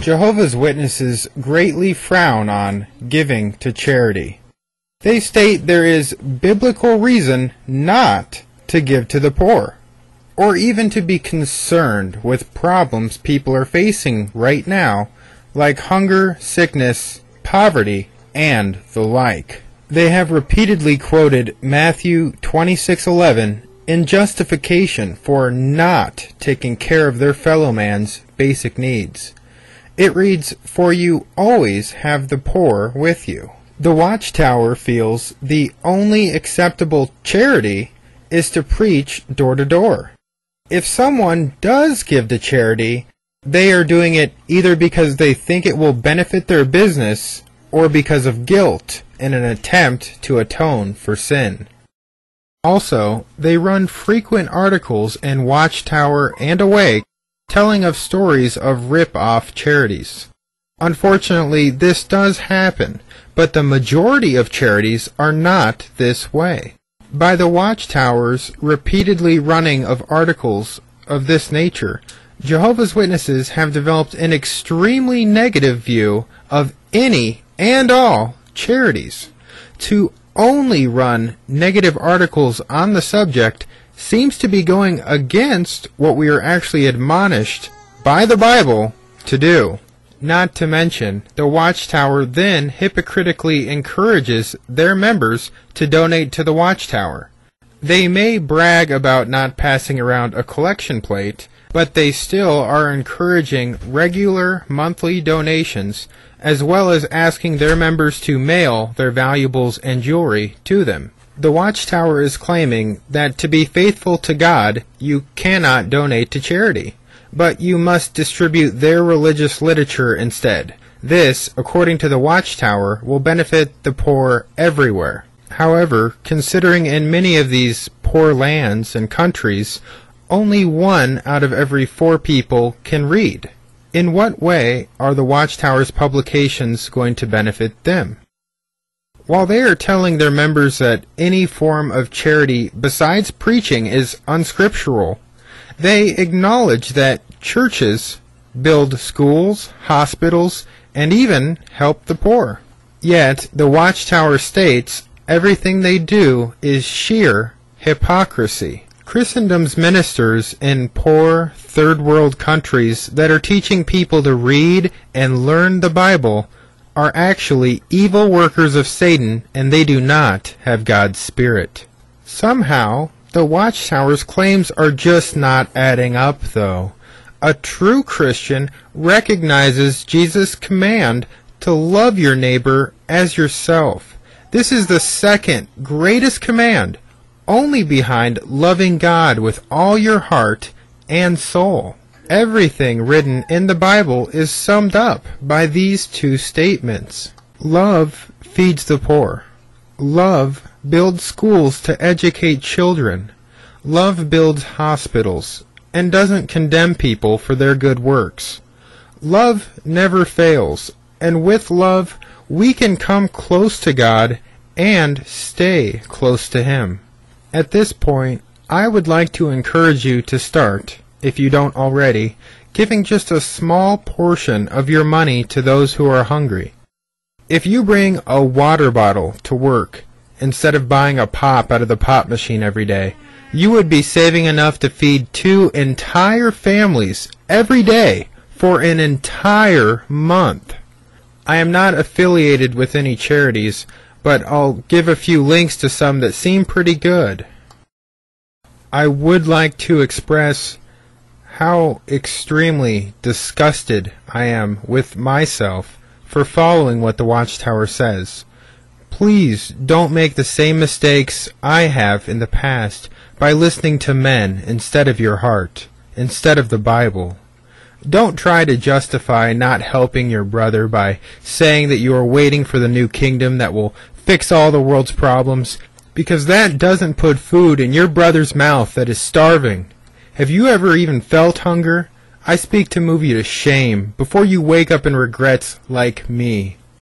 Jehovah's Witnesses greatly frown on giving to charity. They state there is biblical reason not to give to the poor, or even to be concerned with problems people are facing right now, like hunger, sickness, poverty, and the like. They have repeatedly quoted Matthew 26:11 in justification for not taking care of their fellow man's basic needs. It reads, "For you always have the poor with you." The Watchtower feels the only acceptable charity is to preach door to door. If someone does give to charity, they are doing it either because they think it will benefit their business or because of guilt in an attempt to atone for sin. Also, they run frequent articles in Watchtower and Awake telling of stories of rip-off charities. Unfortunately, this does happen, but the majority of charities are not this way. By the Watchtower's repeatedly running of articles of this nature, Jehovah's Witnesses have developed an extremely negative view of any and all charities. To only run negative articles on the subject seems to be going against what we are actually admonished by the Bible to do. Not to mention, the Watchtower then hypocritically encourages their members to donate to the Watchtower. They may brag about not passing around a collection plate, but they still are encouraging regular monthly donations, as well as asking their members to mail their valuables and jewelry to them. The Watchtower is claiming that to be faithful to God, you cannot donate to charity, but you must distribute their religious literature instead. This, according to the Watchtower, will benefit the poor everywhere. However, considering in many of these poor lands and countries, only 1 out of every 4 people can read. In what way are the Watchtower's publications going to benefit them? While they are telling their members that any form of charity besides preaching is unscriptural, they acknowledge that churches build schools, hospitals, and even help the poor. Yet, the Watchtower states everything they do is sheer hypocrisy. Christendom's ministers in poor, third-world countries that are teaching people to read and learn the Bible are actually evil workers of Satan, and they do not have God's Spirit. Somehow, the Watchtower's claims are just not adding up, though. A true Christian recognizes Jesus' command to love your neighbor as yourself. This is the second greatest command, only behind loving God with all your heart and soul. Everything written in the Bible is summed up by these 2 statements. Love feeds the poor. Love builds schools to educate children. Love builds hospitals and doesn't condemn people for their good works. Love never fails, and with love we can come close to God and stay close to Him. At this point, I would like to encourage you to start, if you don't already, giving just a small portion of your money to those who are hungry. If you bring a water bottle to work instead of buying a pop out of the pop machine every day, you would be saving enough to feed 2 entire families every day for an entire month. I am not affiliated with any charities, but I'll give a few links to some that seem pretty good. I would like to express how extremely disgusted I am with myself for following what the Watchtower says. Please don't make the same mistakes I have in the past by listening to men instead of your heart, instead of the Bible. Don't try to justify not helping your brother by saying that you are waiting for the new kingdom that will fix all the world's problems, because that doesn't put food in your brother's mouth that is starving. Have you ever even felt hunger? I speak to move you to shame before you wake up in regrets like me.